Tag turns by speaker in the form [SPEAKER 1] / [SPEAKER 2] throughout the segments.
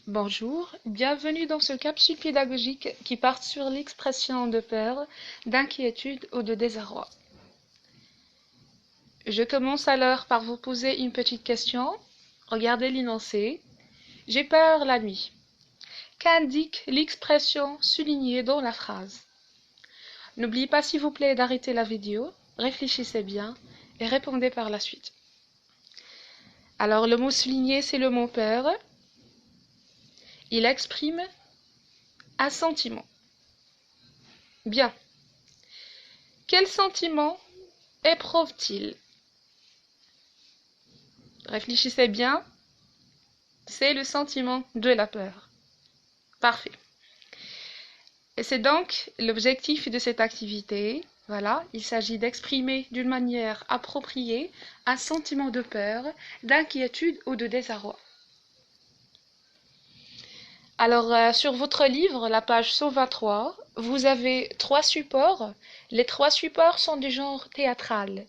[SPEAKER 1] Bonjour, bienvenue dans ce capsule pédagogique qui part sur l'expression de peur, d'inquiétude ou de désarroi. Je commence alors par vous poser une petite question. Regardez l'énoncé. J'ai peur la nuit. Qu'indique l'expression soulignée dans la phrase? N'oubliez pas s'il vous plaît d'arrêter la vidéo, réfléchissez bien et répondez par la suite. Alors le mot souligné, c'est le mot peur. Il exprime un sentiment. Bien. Quel sentiment éprouve-t-il? Réfléchissez bien. C'est le sentiment de la peur. Parfait. Et c'est donc l'objectif de cette activité. Voilà, il s'agit d'exprimer d'une manière appropriée un sentiment de peur, d'inquiétude ou de désarroi. Alors, sur votre livre, la page 123, vous avez 3 supports. Les 3 supports sont du genre théâtral.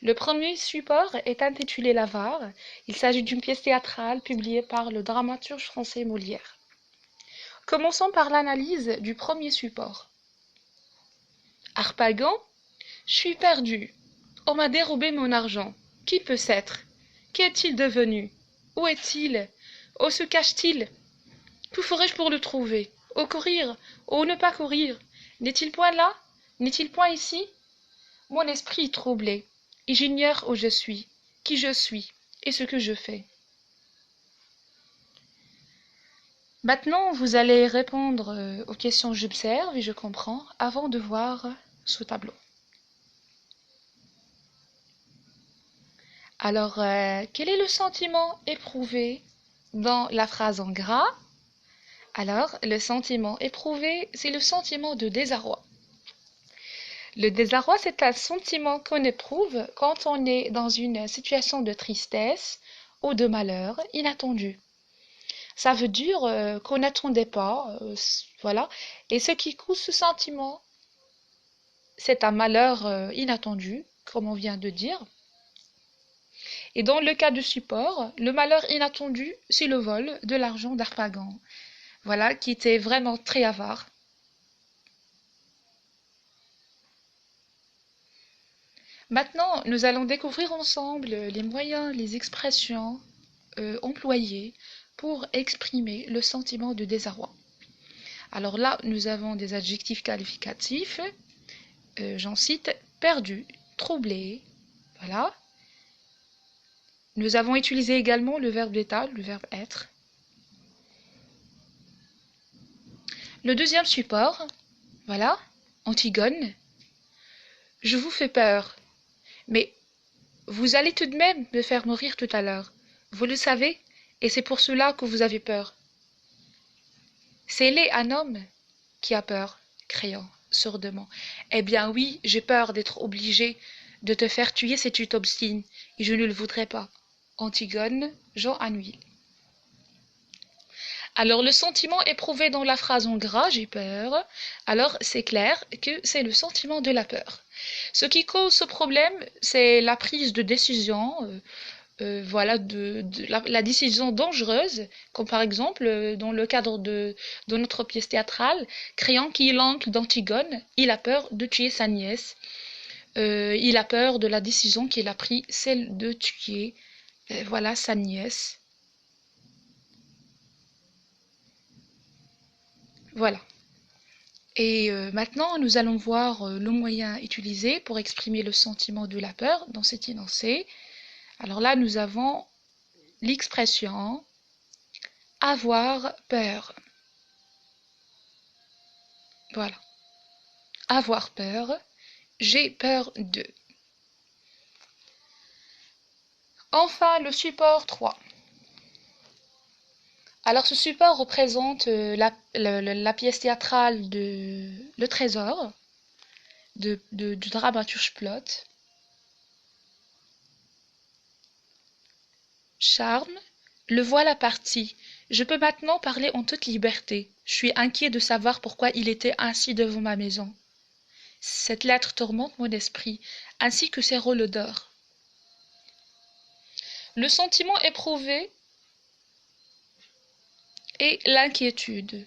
[SPEAKER 1] Le premier support est intitulé L'Avare. Il s'agit d'une pièce théâtrale publiée par le dramaturge français Molière. Commençons par l'analyse du premier support. Harpagon, je suis perdu. On m'a dérobé mon argent. Qui peut s'être? Qu'est-il devenu? Où est-il? Où se cache-t-il? Que ferais-je pour le trouver? Au courir? Ou ne pas courir? N'est-il point là? N'est-il point ici? Mon esprit est troublé, et j'ignore où je suis, qui je suis, et ce que je fais. Maintenant, vous allez répondre aux questions j'observe et je comprends avant de voir ce tableau. Alors, quel est le sentiment éprouvé dans la phrase en gras? Alors, le sentiment éprouvé, c'est le sentiment de désarroi. Le désarroi, c'est un sentiment qu'on éprouve quand on est dans une situation de tristesse ou de malheur inattendu. Ça veut dire qu'on n'attendait pas, voilà. Et ce qui cause ce sentiment, c'est un malheur inattendu, comme on vient de dire. Et dans le cas du support, le malheur inattendu, c'est le vol de l'argent d'Harpagon, voilà, qui était vraiment très avare. Maintenant, nous allons découvrir ensemble les moyens, les expressions employées pour exprimer le sentiment de désarroi. Alors là, nous avons des adjectifs qualificatifs. J'en cite perdu, troublé, voilà. Nous avons utilisé également le verbe d'être, le verbe être. Le deuxième support, voilà, Antigone. Je vous fais peur, mais vous allez tout de même me faire mourir tout à l'heure. Vous le savez, et c'est pour cela que vous avez peur. C'est là un homme qui a peur, criant sourdement. Eh bien oui, j'ai peur d'être obligé de te faire tuer si tu t'obstines, et je ne le voudrais pas. Antigone, Jean Anouilh. Alors le sentiment éprouvé dans la phrase en gras, j'ai peur, alors c'est clair que c'est le sentiment de la peur. Ce qui cause ce problème, c'est la prise de décision, voilà, la décision dangereuse, comme par exemple dans le cadre de notre pièce théâtrale, Créon qui est l'oncle d'Antigone, il a peur de tuer sa nièce, il a peur de la décision qu'il a prise, celle de tuer, voilà, sa nièce. Voilà. Et maintenant, nous allons voir le moyen utilisé pour exprimer le sentiment de la peur dans cet énoncé. Alors là, nous avons l'expression avoir peur. Voilà. Avoir peur. J'ai peur de. Enfin, le support 3. Alors, ce support représente la pièce théâtrale de Le Trésor, du dramaturge Plot. Charme, le voilà parti. Je peux maintenant parler en toute liberté. Je suis inquiet de savoir pourquoi il était ainsi devant ma maison. Cette lettre tourmente mon esprit, ainsi que ses rôles d'or. Le sentiment éprouvé et l'inquiétude.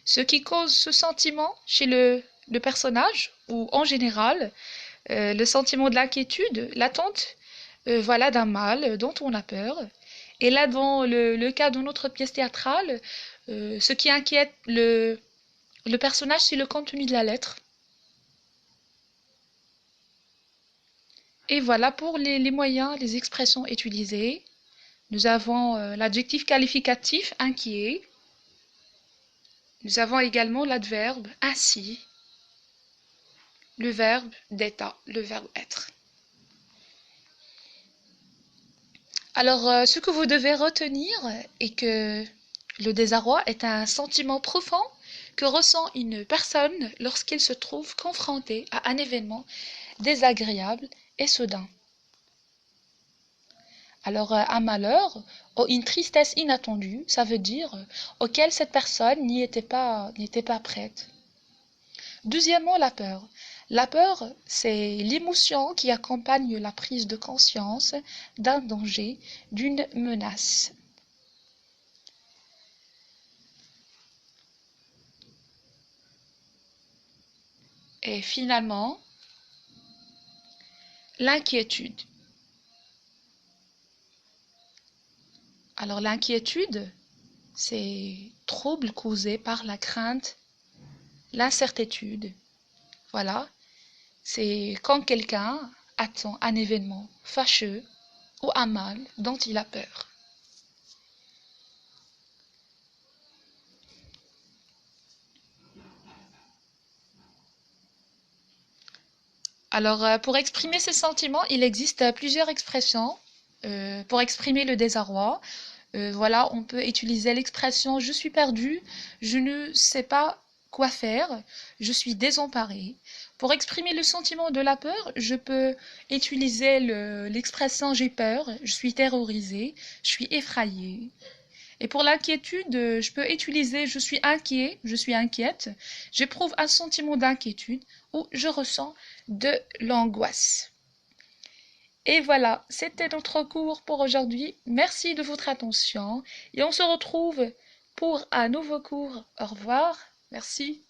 [SPEAKER 1] Ce qui cause ce sentiment chez le personnage, ou en général, le sentiment de l'inquiétude, l'attente voilà, d'un mal dont on a peur. Et là, dans le cas de notre pièce théâtrale, ce qui inquiète le personnage, c'est le contenu de la lettre. Et voilà pour les moyens, les expressions utilisées. Nous avons l'adjectif qualificatif inquiet. Nous avons également l'adverbe ainsi, le verbe d'état, le verbe être. Alors, ce que vous devez retenir est que le désarroi est un sentiment profond que ressent une personne lorsqu'elle se trouve confrontée à un événement désagréable et soudain. Alors, un malheur ou une tristesse inattendue, ça veut dire auquel cette personne n'était pas prête. Deuxièmement, la peur. La peur, c'est l'émotion qui accompagne la prise de conscience d'un danger, d'une menace. Et finalement, l'inquiétude. Alors l'inquiétude, c'est trouble causé par la crainte, l'incertitude. Voilà, c'est quand quelqu'un attend un événement fâcheux ou un mal dont il a peur. Alors, pour exprimer ces sentiments, il existe plusieurs expressions. Pour exprimer le désarroi, voilà, on peut utiliser l'expression je suis perdu, je ne sais pas quoi faire, je suis désemparé. Pour exprimer le sentiment de la peur, je peux utiliser l'expression j'ai peur, je suis terrorisé, je suis effrayé. Et pour l'inquiétude, je peux utiliser je suis inquiet, je suis inquiète, j'éprouve un sentiment d'inquiétude ou je ressens de l'angoisse. Et voilà, c'était notre cours pour aujourd'hui. Merci de votre attention et on se retrouve pour un nouveau cours. Au revoir. Merci.